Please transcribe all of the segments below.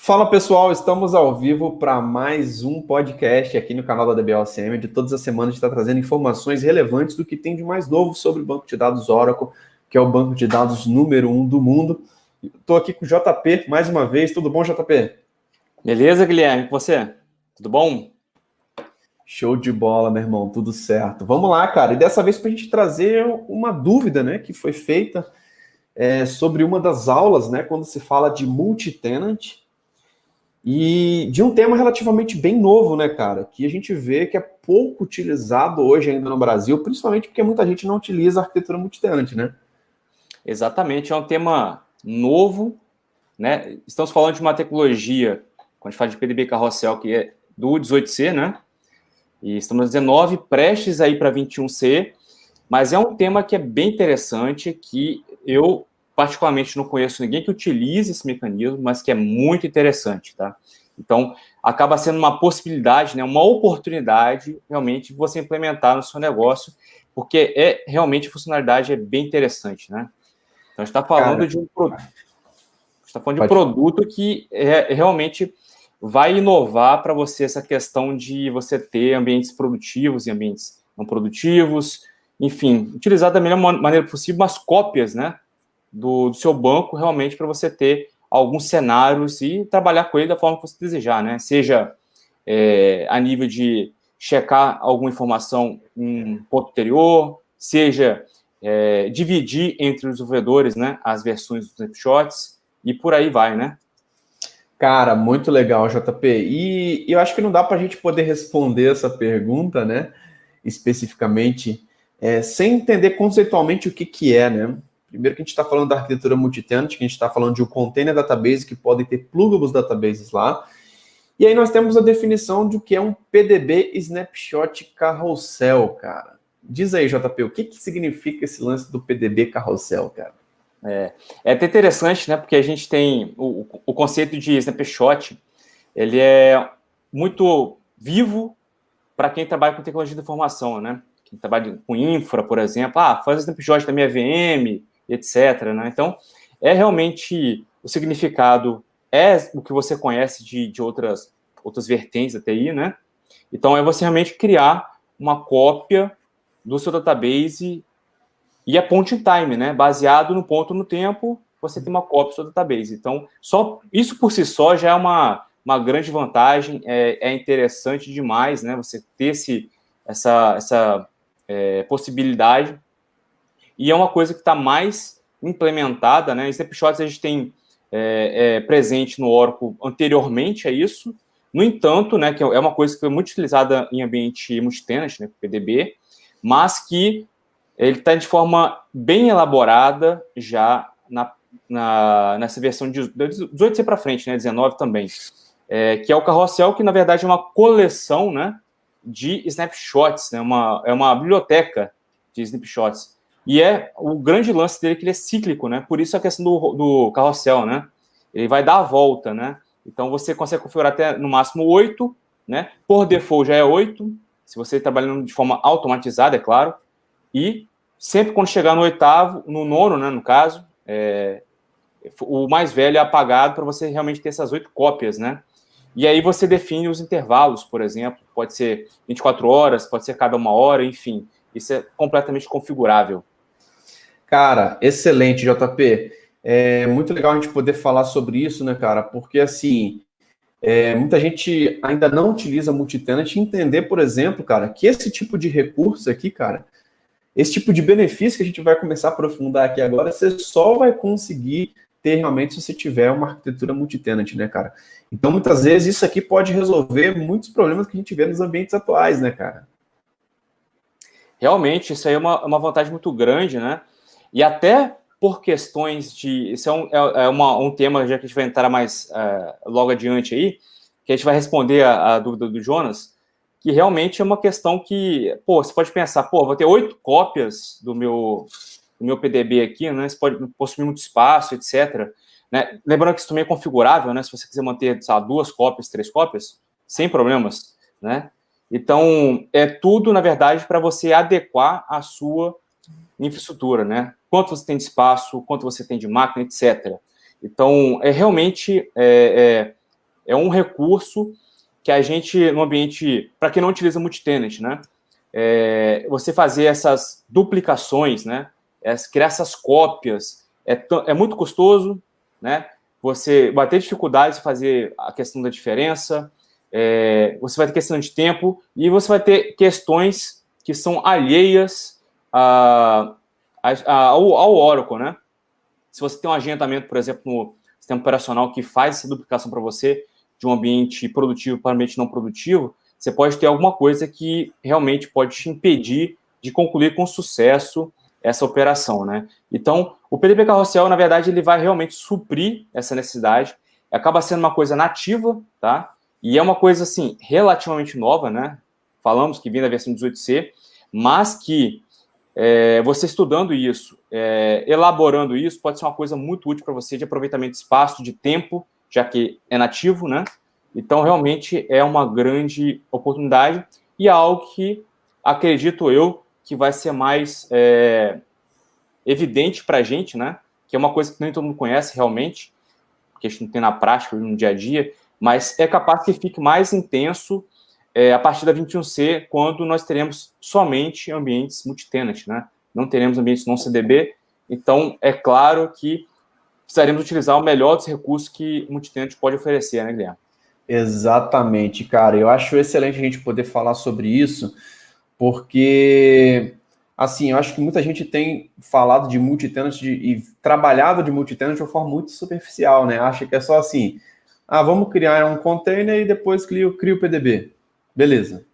Fala pessoal, estamos ao vivo para mais um podcast aqui no canal da DBOCM. De todas as semanas a gente está trazendo informações relevantes do que tem de mais novo sobre o banco de dados Oracle, que é o banco de dados número 1 do mundo. Estou aqui com o JP mais uma vez. Tudo bom, JP? Beleza, Guilherme? E você? Tudo bom? Show de bola, meu irmão. Tudo certo. Vamos lá, cara. E dessa vez para a gente trazer uma dúvida, né, que foi feita sobre uma das aulas, né, quando se fala de multi-tenant. E de um tema relativamente bem novo, né, cara? Que a gente vê que é pouco utilizado hoje ainda no Brasil, principalmente porque muita gente não utiliza a arquitetura multitenant, né? Exatamente, é um tema novo, né? Estamos falando de uma tecnologia, quando a gente fala de PDB Carrossel, que é do 18C, né? E estamos no 19, prestes aí para 21C, mas é um tema que é bem interessante, que eu particularmente não conheço ninguém que utilize esse mecanismo, mas que é muito interessante, tá? Então, acaba sendo uma possibilidade, né, uma oportunidade, realmente, de você implementar no seu negócio, porque realmente a funcionalidade é bem interessante, né? Então, a gente está falando de um produto que realmente vai inovar para você essa questão de você ter ambientes produtivos e ambientes não produtivos, enfim, utilizar da melhor maneira possível umas cópias, né, do seu banco, realmente, para você ter alguns cenários e trabalhar com ele da forma que você desejar, né? Seja a nível de checar alguma informação em um ponto anterior, seja dividir entre os desenvolvedores, né, as versões dos snapshots, e por aí vai, né? Cara, muito legal, JP. E eu acho que não dá para a gente poder responder essa pergunta, né, especificamente, sem entender conceitualmente o que é, né? Primeiro que a gente está falando da arquitetura multitenant, que a gente está falando de um container database que podem ter pluggables databases lá. E aí nós temos a definição de o que é um PDB Snapshot Carrossel, cara. Diz aí, JP, o que significa esse lance do PDB Carrossel, cara? É até interessante, né? Porque a gente tem o conceito de snapshot, ele é muito vivo para quem trabalha com tecnologia de informação, né? Quem trabalha com infra, por exemplo, faz snapshot da minha VM, etc, né? Então, é realmente o significado, é o que você conhece de outras vertentes da TI, né? Então, é você realmente criar uma cópia do seu database e a point in time, né? Baseado no ponto no tempo, você tem uma cópia do seu database. Então, isso por si só já é uma grande vantagem, é interessante demais, né? Você ter essa possibilidade. E é uma coisa que está mais implementada, né? Snapshots a gente tem presente no Oracle anteriormente a isso. No entanto, né, que é uma coisa que é muito utilizada em ambiente multitenant, né, PDB, mas que ele está de forma bem elaborada já nessa versão de 18C para frente, né, 19 também, que é o Carrossel, que na verdade é uma coleção, né, de snapshots, né, é uma biblioteca de snapshots. E o grande lance dele é que ele é cíclico, né, por isso a questão do Carrossel, né, ele vai dar a volta, né, então você consegue configurar até no máximo 8, né, por default já é 8, se você está trabalhando de forma automatizada, é claro, e sempre quando chegar no oitavo, no nono, né, no caso, o mais velho é apagado para você realmente ter essas 8 cópias, né? E aí você define os intervalos, por exemplo, pode ser 24 horas, pode ser cada 1 hora, enfim, isso é completamente configurável. Cara, excelente, JP. É muito legal a gente poder falar sobre isso, né, cara? Porque, assim, muita gente ainda não utiliza multitenant e entender, por exemplo, cara, que esse tipo de recurso aqui, cara, esse tipo de benefício que a gente vai começar a aprofundar aqui agora, você só vai conseguir ter realmente se você tiver uma arquitetura multitenant, né, cara? Então, muitas vezes, isso aqui pode resolver muitos problemas que a gente vê nos ambientes atuais, né, cara? Realmente, isso aí é uma vantagem muito grande, né? E até por questões de... Isso um tema já que a gente vai entrar mais logo adiante aí, que a gente vai responder a dúvida do Jonas, que realmente é uma questão que, você pode pensar, vou ter 8 cópias do meu PDB aqui, né? Você pode possuir muito espaço, etc. Né? Lembrando que isso também é configurável, né? Se você quiser manter, 2 cópias, 3 cópias, sem problemas, né? Então, é tudo, na verdade, para você adequar a sua infraestrutura, né? Quanto você tem de espaço, quanto você tem de máquina, etc. Então, realmente é um recurso que a gente, no ambiente, para quem não utiliza multitenant, né? Você fazer essas duplicações, né? Criar essas cópias, é muito custoso, né? Você vai ter dificuldades de fazer a questão da diferença, você vai ter questão de tempo e você vai ter questões que são alheias ao Oracle, né? Se você tem um agendamento, por exemplo, no sistema operacional que faz essa duplicação para você de um ambiente produtivo para um ambiente não produtivo, você pode ter alguma coisa que realmente pode te impedir de concluir com sucesso essa operação, né? Então, o PDP Carrossel, na verdade, ele vai realmente suprir essa necessidade. Acaba sendo uma coisa nativa, tá? E é uma coisa, assim, relativamente nova, né? Falamos que vem da versão 18C, mas que você estudando isso, elaborando isso, pode ser uma coisa muito útil para você de aproveitamento de espaço, de tempo, já que é nativo, né? Então, realmente, é uma grande oportunidade e é algo que, acredito eu, que vai ser mais evidente para a gente, né? Que é uma coisa que nem todo mundo conhece realmente, porque a gente não tem na prática, no dia a dia, mas é capaz que fique mais intenso a partir da 21C, quando nós teremos somente ambientes multitenant, né? Não teremos ambientes não CDB, então é claro que precisaremos utilizar o melhor dos recursos que o multitenant pode oferecer, né, Guilherme? Exatamente, cara. Eu acho excelente a gente poder falar sobre isso, porque, assim, eu acho que muita gente tem falado de multitenant e trabalhado de multitenant de uma forma muito superficial, né? Acha que é só assim, vamos criar um container e depois crio o PDB. Beleza.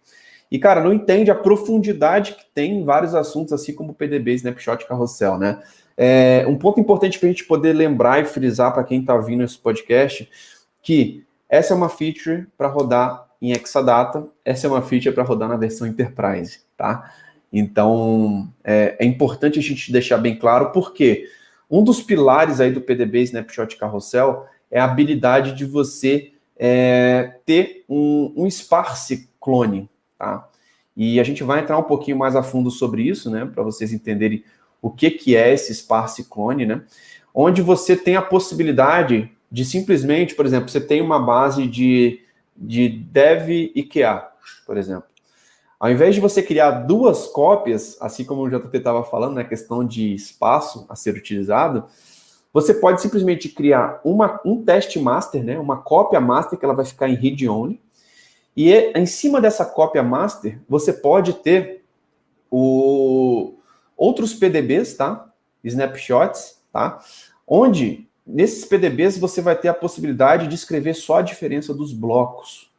E, cara, não entende a profundidade que tem em vários assuntos, assim como o PDB, Snapshot e Carrossel, né? Um ponto importante para a gente poder lembrar e frisar para quem está ouvindo esse podcast, que essa é uma feature para rodar em Exadata, essa é uma feature para rodar na versão Enterprise, tá? Então, é importante a gente deixar bem claro, porque um dos pilares aí do PDB, Snapshot e Carrossel é a habilidade de você ter um sparse clone, tá? E a gente vai entrar um pouquinho mais a fundo sobre isso, né, para vocês entenderem o que é esse sparse clone, né? Onde você tem a possibilidade de simplesmente, por exemplo, você tem uma base de dev IKEA, por exemplo. Ao invés de você criar duas cópias, assim como o JP estava falando, né, questão de espaço a ser utilizado, você pode simplesmente criar um teste master, né, uma cópia master que ela vai ficar em read-only, e em cima dessa cópia master, você pode ter outros PDBs, tá? Snapshots, tá? Onde, nesses PDBs, você vai ter a possibilidade de escrever só a diferença dos blocos,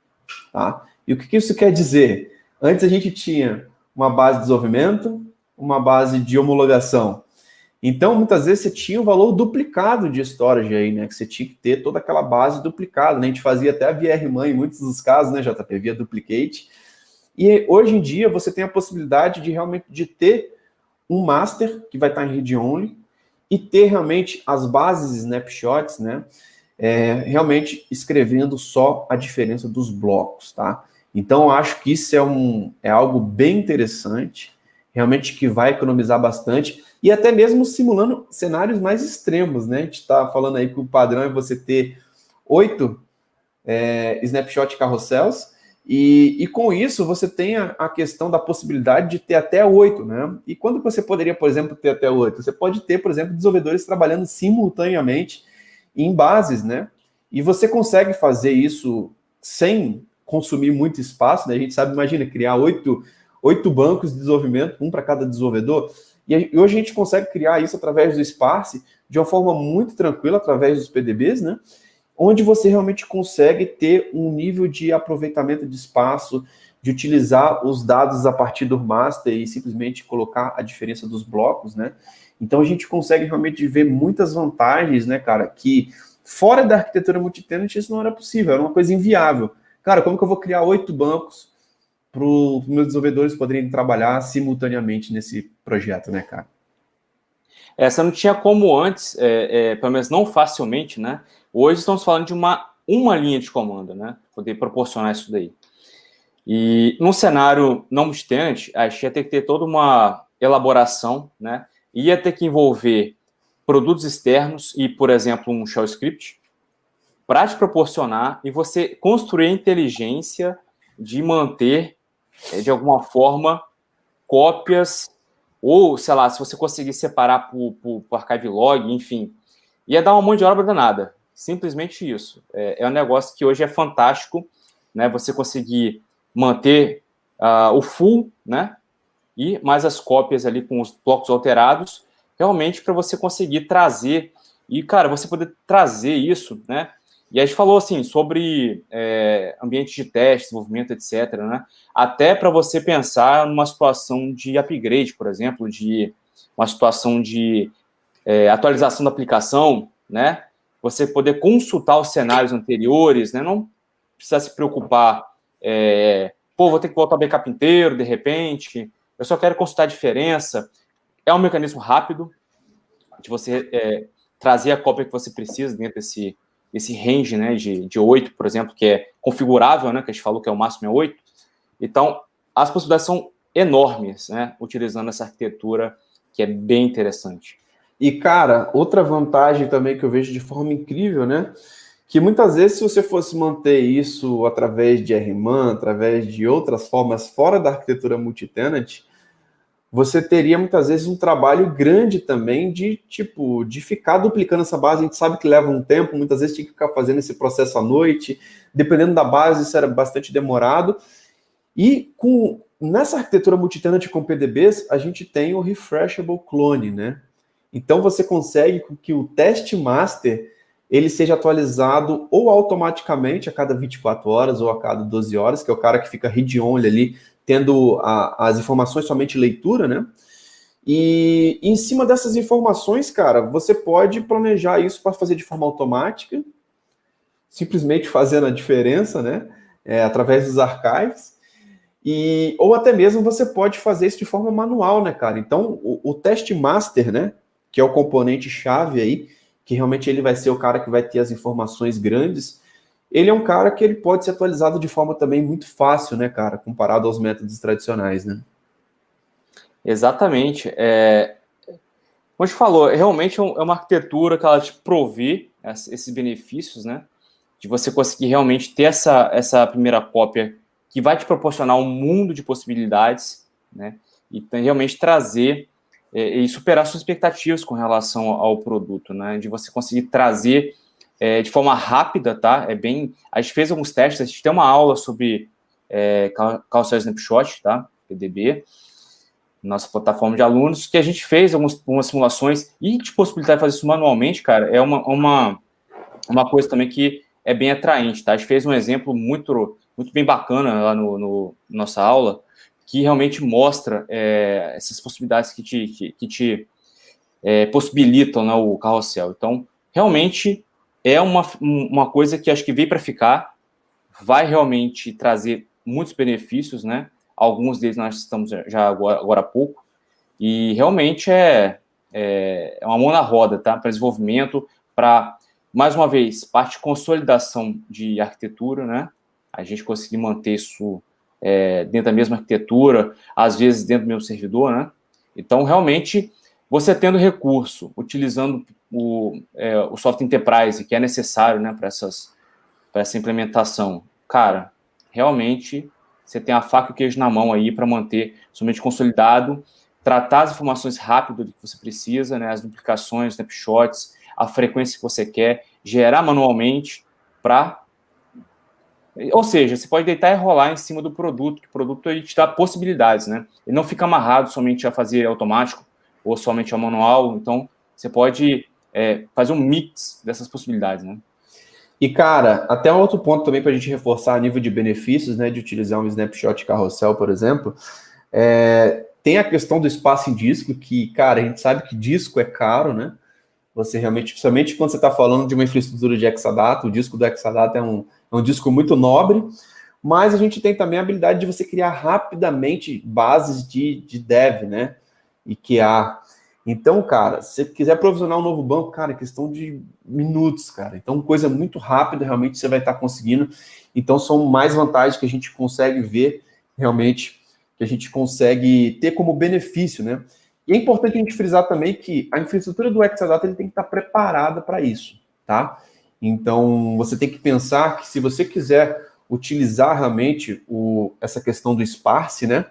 tá? E o que isso quer dizer? Antes a gente tinha uma base de desenvolvimento, uma base de homologação. Então, muitas vezes, você tinha o valor duplicado de storage aí, né? Que você tinha que ter toda aquela base duplicada, né? A gente fazia até a VR-mãe em muitos dos casos, né, JP? Via duplicate. E hoje em dia, você tem a possibilidade de realmente de ter um master, que vai estar em read-only, e ter realmente as bases snapshots, né? Realmente escrevendo só a diferença dos blocos, tá? Então, eu acho que isso é algo bem interessante, realmente que vai economizar bastante, e até mesmo simulando cenários mais extremos, né? A gente está falando aí que o padrão é você ter 8 snapshot carrossels, e com isso você tem a questão da possibilidade de ter até 8, né? E quando você poderia, por exemplo, ter até 8? Você pode ter, por exemplo, desenvolvedores trabalhando simultaneamente em bases, né? E você consegue fazer isso sem consumir muito espaço, né? A gente sabe, imagina, criar 8 bancos de desenvolvimento, um para cada desenvolvedor. E hoje a gente consegue criar isso através do Sparse de uma forma muito tranquila, através dos PDBs, né? Onde você realmente consegue ter um nível de aproveitamento de espaço, de utilizar os dados a partir do master e simplesmente colocar a diferença dos blocos, né? Então a gente consegue realmente ver muitas vantagens, né, cara, que fora da arquitetura multitenant isso não era possível, era uma coisa inviável. Cara, como que eu vou criar 8 bancos para os meus desenvolvedores poderem trabalhar simultaneamente nesse projeto, né, cara? Essa não tinha como antes, pelo menos não facilmente, né? Hoje estamos falando de uma linha de comando, né? Poder proporcionar isso daí. E num cenário não multitenant, a gente ia ter que ter toda uma elaboração, né? Ia ter que envolver produtos externos e, por exemplo, um shell script, para te proporcionar e você construir a inteligência de manter, de alguma forma, cópias, ou, sei lá, se você conseguir separar por archive log, enfim, ia dar uma mão de obra danada. Simplesmente isso. É um negócio que hoje é fantástico, né? Você conseguir manter o full, né? E mais as cópias ali com os blocos alterados, realmente para você conseguir trazer. E, cara, você poder trazer isso, né? E a gente falou, assim, sobre ambiente de teste, desenvolvimento, etc., né? Até para você pensar numa situação de upgrade, por exemplo, de uma situação de atualização da aplicação, né? Você poder consultar os cenários anteriores, né? Não precisa se preocupar, vou ter que voltar o backup inteiro, de repente, eu só quero consultar a diferença. É um mecanismo rápido de você trazer a cópia que você precisa dentro desse range, né, de 8, por exemplo, que é configurável, né, que a gente falou que é o máximo é 8. Então, as possibilidades são enormes, né, utilizando essa arquitetura, que é bem interessante. E, cara, outra vantagem também que eu vejo de forma incrível, né, que muitas vezes, se você fosse manter isso através de RMAN, através de outras formas fora da arquitetura multitenant, você teria muitas vezes um trabalho grande também de ficar duplicando essa base. A gente sabe que leva um tempo, muitas vezes tinha que ficar fazendo esse processo à noite, dependendo da base, isso era bastante demorado. E nessa arquitetura multitenant com PDBs, a gente tem o refreshable clone, né? Então você consegue que o test master ele seja atualizado ou automaticamente a cada 24 horas ou a cada 12 horas, que é o cara que fica read-only ali, tendo as informações somente leitura, né? E em cima dessas informações, cara, você pode planejar isso para fazer de forma automática, simplesmente fazendo a diferença, né? Através dos archives. Ou até mesmo você pode fazer isso de forma manual, né, cara? Então, o test master, né, que é o componente chave aí, que realmente ele vai ser o cara que vai ter as informações grandes, ele é um cara que ele pode ser atualizado de forma também muito fácil, né, cara, comparado aos métodos tradicionais, né? Exatamente. Como a gente falou, realmente é uma arquitetura que ela te provê esses benefícios, né? De você conseguir realmente ter essa primeira cópia que vai te proporcionar um mundo de possibilidades, né? E realmente trazer e superar suas expectativas com relação ao produto, né? De você conseguir trazer de forma rápida, tá? A gente fez alguns testes, a gente tem uma aula sobre Carousel Snapshot, tá? PDB, nossa plataforma de alunos, que a gente fez algumas simulações e te possibilitar de fazer isso manualmente, cara, é uma coisa também que é bem atraente, tá? A gente fez um exemplo muito, muito bem bacana lá no nossa aula, que realmente mostra essas possibilidades que te possibilitam, né, o carrossel. Então, realmente é uma coisa que acho que veio para ficar, vai realmente trazer muitos benefícios, né? Alguns deles nós estamos já agora há pouco, e realmente é uma mão na roda, tá? Para desenvolvimento, para, mais uma vez, parte de consolidação de arquitetura, né? A gente conseguir manter isso dentro da mesma arquitetura, às vezes dentro do mesmo servidor, né? Então, realmente, você tendo recurso, utilizando o software Enterprise, que é necessário, né, para essa implementação, cara, realmente você tem a faca e o queijo na mão aí para manter somente consolidado, tratar as informações rápido do que você precisa, né, as duplicações, snapshots, a frequência que você quer, gerar manualmente para... Ou seja, você pode deitar e rolar em cima do produto, que o produto ele te dá possibilidades, né? Ele não fica amarrado somente a fazer automático ou somente a manual, então você pode fazer um mix dessas possibilidades, né? E, cara, até um outro ponto também para a gente reforçar a nível de benefícios, né, de utilizar um snapshot carrossel, por exemplo, tem a questão do espaço em disco, que, cara, a gente sabe que disco é caro, né? Você realmente, principalmente quando você está falando de uma infraestrutura de Exadata, o disco do Exadata é um disco muito nobre, mas a gente tem também a habilidade de você criar rapidamente bases de dev, né? E QA. Então, cara, se você quiser provisionar um novo banco, cara, é questão de minutos, cara. Então, coisa muito rápida, realmente você vai estar conseguindo. Então, são mais vantagens que a gente consegue ver, realmente, que a gente consegue ter como benefício, né? E é importante a gente frisar também que a infraestrutura do Exadata ele tem que estar preparada para isso, tá? Então, você tem que pensar que se você quiser utilizar realmente essa questão do sparse, né?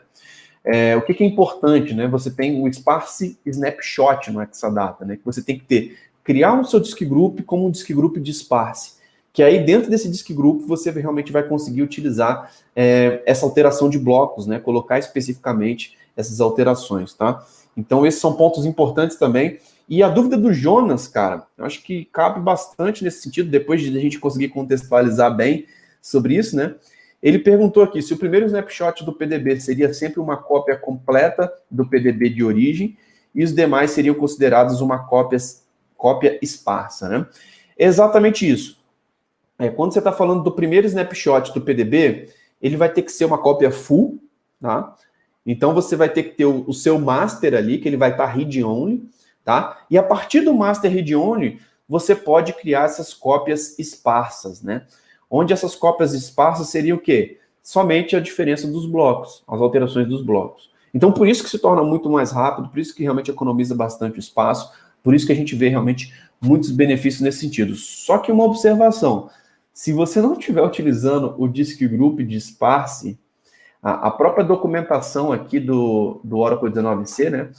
O que é importante, né? Você tem o sparse snapshot no Exadata, né? Que você tem que criar um seu disk group como um disk group de sparse, que aí dentro desse disk group você realmente vai conseguir utilizar essa alteração de blocos, né? Colocar especificamente essas alterações, tá? Então, esses são pontos importantes também. E a dúvida do Jonas, cara, eu acho que cabe bastante nesse sentido, depois de a gente conseguir contextualizar bem sobre isso, né? Ele perguntou aqui se o primeiro snapshot do PDB seria sempre uma cópia completa do PDB de origem e os demais seriam considerados uma cópia esparsa, né? É exatamente isso. Quando você está falando do primeiro snapshot do PDB, ele vai ter que ser uma cópia full, tá? Então você vai ter que ter o seu master ali, que ele vai estar read-only, tá? E a partir do master read-only, você pode criar essas cópias esparsas, né? Onde essas cópias esparsas seriam o quê? Somente a diferença dos blocos, as alterações dos blocos. Então, por isso que se torna muito mais rápido, por isso que realmente economiza bastante espaço, por isso que a gente vê realmente muitos benefícios nesse sentido. Só que uma observação, se você não estiver utilizando o disk group de sparse, a própria documentação aqui do Oracle 19c, né,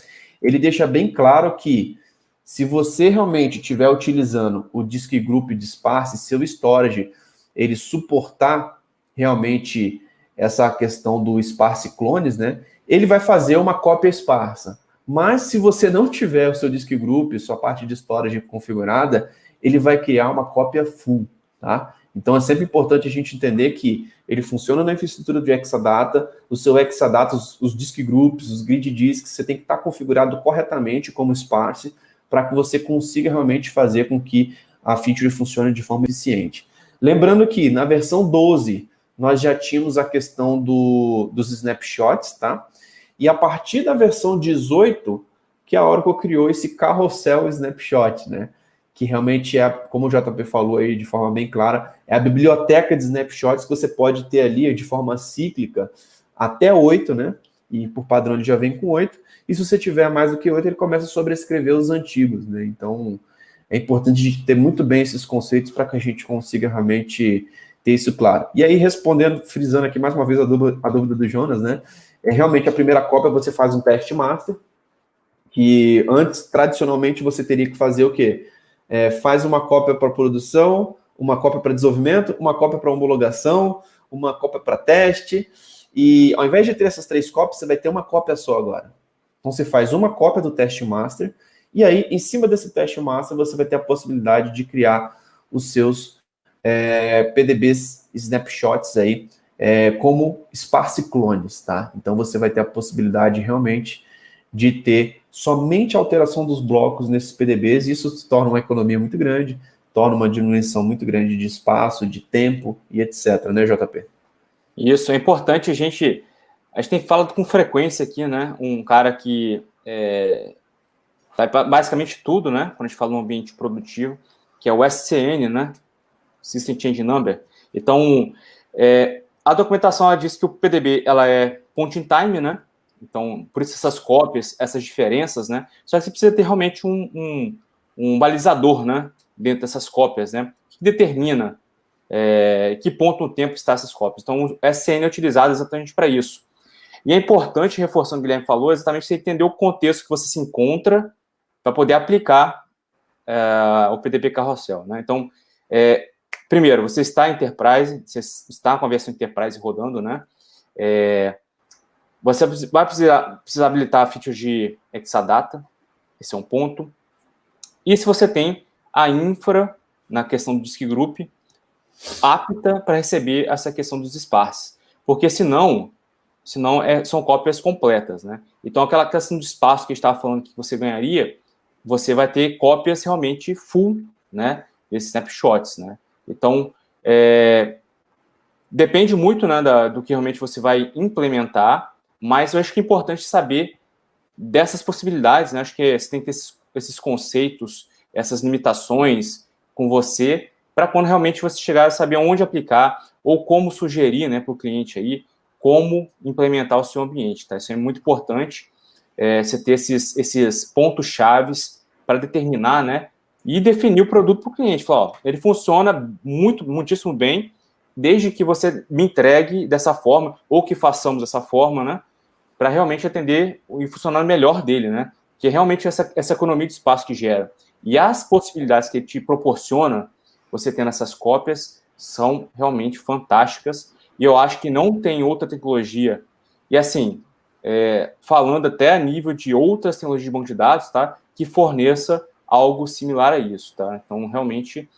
ele deixa bem claro que se você realmente estiver utilizando o disk group de sparse, seu storage, ele suportar realmente essa questão do sparse clones, né, ele vai fazer uma cópia esparsa. Mas se você não tiver o seu disk group, sua parte de storage configurada, ele vai criar uma cópia full, tá? Então é sempre importante a gente entender que ele funciona na infraestrutura do Exadata, o seu Exadata, os disk groups, os grid disks, você tem que estar configurado corretamente como sparse para que você consiga realmente fazer com que a feature funcione de forma eficiente. Lembrando que na versão 12 nós já tínhamos a questão dos snapshots, tá? E a partir da versão 18 que a Oracle criou esse carrossel snapshot, né? Que realmente é, como o JP falou aí de forma bem clara, é a biblioteca de snapshots que você pode ter ali de forma cíclica até 8, né? E por padrão ele já vem com 8. E se você tiver mais do que 8, ele começa a sobrescrever os antigos, né? Então, é importante a gente ter muito bem esses conceitos para que a gente consiga realmente ter isso claro. E aí, respondendo, frisando aqui mais uma vez a dúvida do Jonas, né? Realmente a primeira cópia você faz um teste master, que antes, tradicionalmente, você teria que fazer o quê? Faz uma cópia para produção, uma cópia para desenvolvimento, uma cópia para homologação, uma cópia para teste, e ao invés de ter essas 3 cópias, você vai ter uma cópia só agora. Então você faz uma cópia do teste master, e aí, em cima desse teste master, você vai ter a possibilidade de criar os seus PDBs snapshots aí, como sparse clones, tá? Então você vai ter a possibilidade realmente de ter somente a alteração dos blocos nesses PDBs, e isso se torna uma economia muito grande, torna uma diminuição muito grande de espaço, de tempo e etc, né, JP? Isso, é importante a gente tem falado com frequência aqui, né, um cara que faz basicamente tudo, né, quando a gente fala um ambiente produtivo, que é o SCN, né, System Change Number. Então, a documentação ela diz que o PDB ela é point in time, né, então, por isso essas cópias, essas diferenças, né? Só que você precisa ter realmente um balizador, né? Dentro dessas cópias, né? Que determina que ponto no tempo está essas cópias. Então, o SCN é utilizado exatamente para isso. E é importante, reforçando o que o Guilherme falou, exatamente você entender o contexto que você se encontra para poder aplicar o PDB Carrossel, né? Então, primeiro, você está em Enterprise, você está com a versão Enterprise rodando, né? Você vai precisar habilitar a feature de Exadata, esse é um ponto. E se você tem a infra, na questão do disk group, apta para receber essa questão dos sparse. Porque senão são cópias completas, né? Então, aquela questão de espaço que a gente estava falando que você ganharia, você vai ter cópias realmente full, né? Desses snapshots, né? Então, depende muito, né, do que realmente você vai implementar, mas eu acho que é importante saber dessas possibilidades, né? Acho que você tem que ter esses conceitos, essas limitações com você, para quando realmente você chegar a saber onde aplicar ou como sugerir, né, para o cliente aí, como implementar o seu ambiente, tá? Isso é muito importante, você ter esses pontos chaves para determinar, né, e definir o produto para o cliente. Falar, ó, ele funciona muitíssimo bem, desde que você me entregue dessa forma, ou que façamos dessa forma, né? Para realmente atender e funcionar melhor dele, né? Que é realmente essa economia de espaço que gera. E as possibilidades que ele te proporciona, você tendo essas cópias, são realmente fantásticas. E eu acho que não tem outra tecnologia. E assim, falando até a nível de outras tecnologias de banco de dados, tá? Que forneça algo similar a isso, tá? Então, realmente,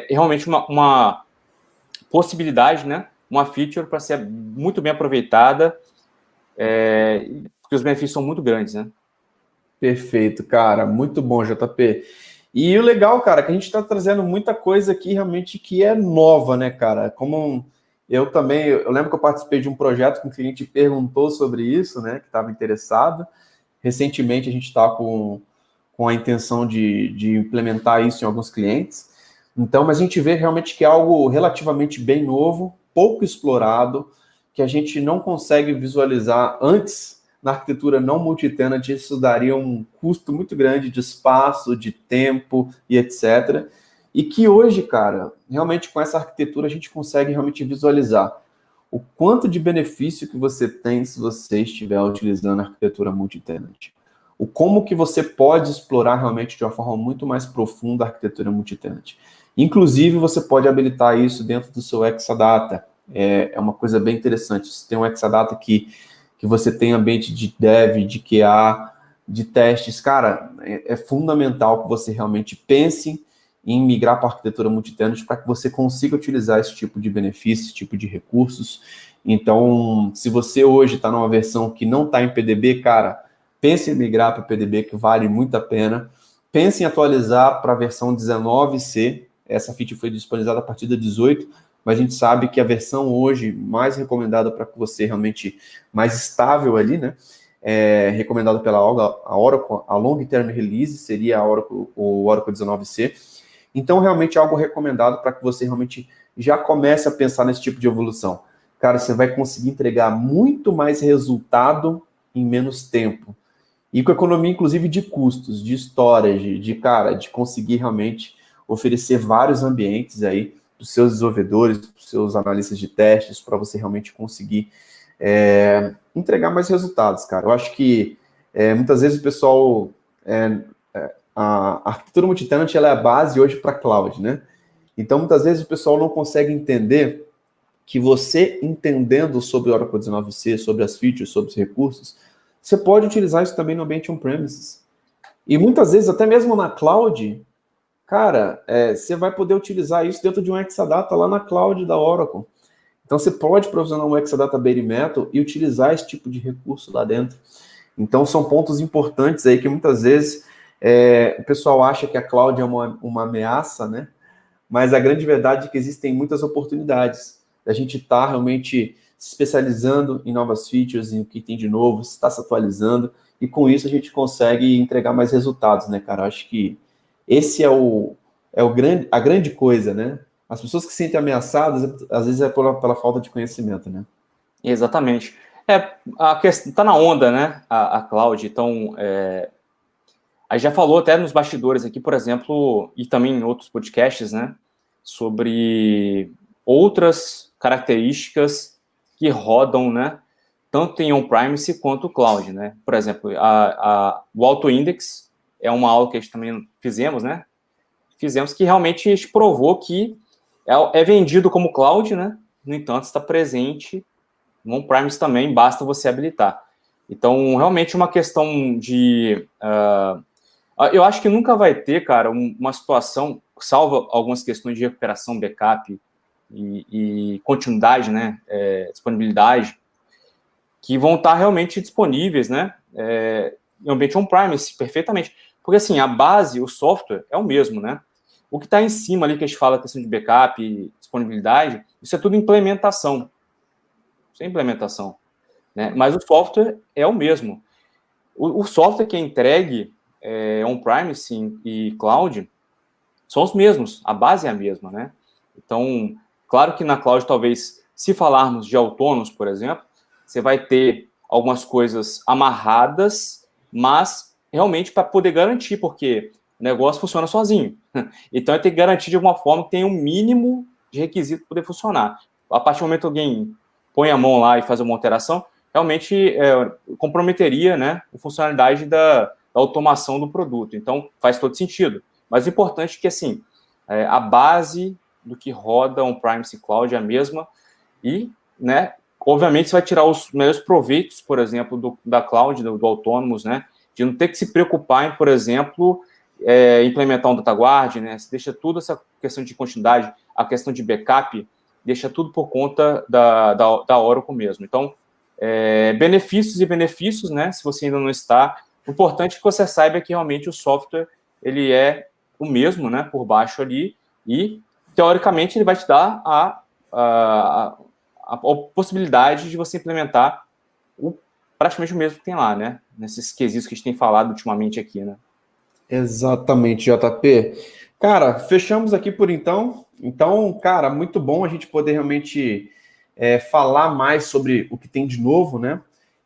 realmente uma possibilidade, né? Uma feature para ser muito bem aproveitada, porque os benefícios são muito grandes, né? Perfeito, cara. Muito bom, JP. E o legal, cara, é que a gente está trazendo muita coisa aqui realmente que é nova, né, cara? Como eu também, eu lembro que eu participei de um projeto que um cliente perguntou sobre isso, né, que estava interessado. Recentemente a gente está com a intenção de implementar isso em alguns clientes. Então, mas a gente vê realmente que é algo relativamente bem novo, pouco explorado, que a gente não consegue visualizar antes na arquitetura não multitenant. Isso daria um custo muito grande de espaço, de tempo e etc. E que hoje, cara, realmente com essa arquitetura a gente consegue realmente visualizar o quanto de benefício que você tem se você estiver utilizando a arquitetura multitenant. O como que você pode explorar realmente de uma forma muito mais profunda a arquitetura multitenant. Inclusive, você pode habilitar isso dentro do seu Exadata. É uma coisa bem interessante. Você tem um Exadata que você tem ambiente de dev, de QA, de testes. Cara, é fundamental que você realmente pense em migrar para a arquitetura multitenant para que você consiga utilizar esse tipo de benefício, esse tipo de recursos. Então, se você hoje está numa versão que não está em PDB, cara, pense em migrar para PDB, que vale muito a pena. Pense em atualizar para a versão 19C. Essa feature foi disponibilizada a partir da 18, mas a gente sabe que a versão hoje mais recomendada para que você realmente mais estável ali, né? Recomendada pela Oracle, a Long Term Release seria o Oracle 19C. Então, realmente é algo recomendado para que você realmente já comece a pensar nesse tipo de evolução. Cara, você vai conseguir entregar muito mais resultado em menos tempo. E com economia, inclusive, de custos, de storage, de conseguir realmente oferecer vários ambientes aí para os seus desenvolvedores, para os seus analistas de testes, para você realmente conseguir entregar mais resultados, cara. Eu acho que muitas vezes o pessoal... a arquitetura multitenant ela é a base hoje para cloud, né? Então, muitas vezes o pessoal não consegue entender que você entendendo sobre o Oracle 19C, sobre as features, sobre os recursos, você pode utilizar isso também no ambiente on-premises. E muitas vezes, até mesmo na cloud, cara, você vai poder utilizar isso dentro de um Exadata lá na cloud da Oracle. Então, você pode provisionar um Exadata Bare Metal e utilizar esse tipo de recurso lá dentro. Então, são pontos importantes aí que muitas vezes o pessoal acha que a cloud é uma ameaça, né? Mas a grande verdade é que existem muitas oportunidades. A gente está realmente se especializando em novas features, em o que tem de novo, está se atualizando, e com isso a gente consegue entregar mais resultados, né, cara? Acho que esse a grande coisa, né? As pessoas que se sentem ameaçadas, às vezes é pela falta de conhecimento, né? Exatamente. A questão tá na onda, né? A cloud. Então, a gente já falou até nos bastidores aqui, por exemplo, e também em outros podcasts, né? Sobre outras características que rodam, né? Tanto em on-premise quanto cloud, né? Por exemplo, o auto-index é uma aula que a gente também fizemos, né? Fizemos que realmente a gente provou que é vendido como cloud, né? No entanto, está presente no on-premise também, basta você habilitar. Então, realmente uma questão de... eu acho que nunca vai ter, cara, uma situação, salvo algumas questões de recuperação, backup e continuidade, né? Disponibilidade, que vão estar realmente disponíveis, né? Em ambiente on-premise, perfeitamente. Porque, assim, a base, o software, é o mesmo, né? O que está em cima ali, que a gente fala, a questão de backup e disponibilidade, isso é tudo implementação. Isso é implementação, né? Mas o software é o mesmo. O software que é entregue on-premise e cloud são os mesmos. A base é a mesma, né? Então, claro que na cloud, talvez, se falarmos de autônomos, por exemplo, você vai ter algumas coisas amarradas, mas realmente para poder garantir, porque o negócio funciona sozinho. Então, tem que garantir de alguma forma que tem um mínimo de requisito para poder funcionar. A partir do momento que alguém põe a mão lá e faz uma alteração, realmente comprometeria, né, a funcionalidade da automação do produto. Então, faz todo sentido. Mas o importante é que, assim, a base do que roda um Privacy Cloud é a mesma e, né, obviamente, você vai tirar os melhores proveitos, por exemplo, da cloud, do Autonomous, né, de não ter que se preocupar em, por exemplo, implementar um data guard, né, você deixa tudo essa questão de continuidade, a questão de backup, deixa tudo por conta da Oracle mesmo. Então, benefícios e benefícios, né, se você ainda não está, o importante é que você saiba que realmente o software, ele é o mesmo, né, por baixo ali, e, teoricamente, ele vai te dar a possibilidade de você implementar praticamente o mesmo que tem lá, né, nesses quesitos que a gente tem falado ultimamente aqui, né. Exatamente, JP. Cara, fechamos aqui por então. Então, cara, muito bom a gente poder realmente falar mais sobre o que tem de novo, né?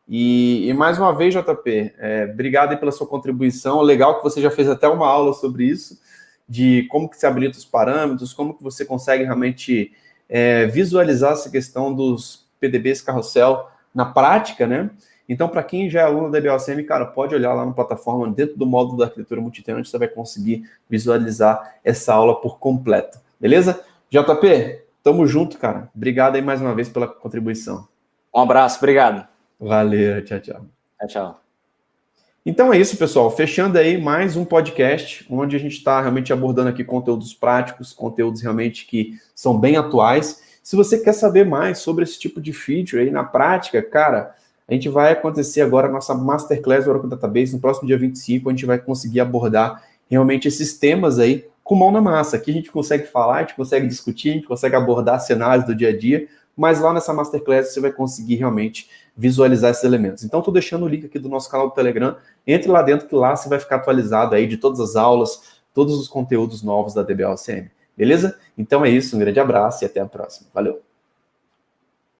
E mais uma vez, JP, obrigado aí pela sua contribuição. Legal que você já fez até uma aula sobre isso, de como que se habilita os parâmetros, como que você consegue realmente visualizar essa questão dos PDBs carrossel na prática, né? Então, para quem já é aluno da DBOCM, cara, pode olhar lá na plataforma, dentro do módulo da arquitetura multitenant, você vai conseguir visualizar essa aula por completo. Beleza? JP, tamo junto, cara. Obrigado aí mais uma vez pela contribuição. Um abraço, obrigado. Valeu, tchau, tchau. Tchau, tchau. Então é isso, pessoal. Fechando aí mais um podcast, onde a gente está realmente abordando aqui conteúdos práticos, conteúdos realmente que são bem atuais. Se você quer saber mais sobre esse tipo de feature aí na prática, cara, a gente vai acontecer agora a nossa Masterclass do Oracle Database no próximo dia 25, a gente vai conseguir abordar realmente esses temas aí com mão na massa. Aqui a gente consegue falar, a gente consegue discutir, a gente consegue abordar cenários do dia a dia, mas lá nessa Masterclass você vai conseguir realmente visualizar esses elementos. Então, estou deixando o link aqui do nosso canal do Telegram, entre lá dentro que lá você vai ficar atualizado aí de todas as aulas, todos os conteúdos novos da DBOCM. Beleza? Então é isso, um grande abraço e até a próxima. Valeu!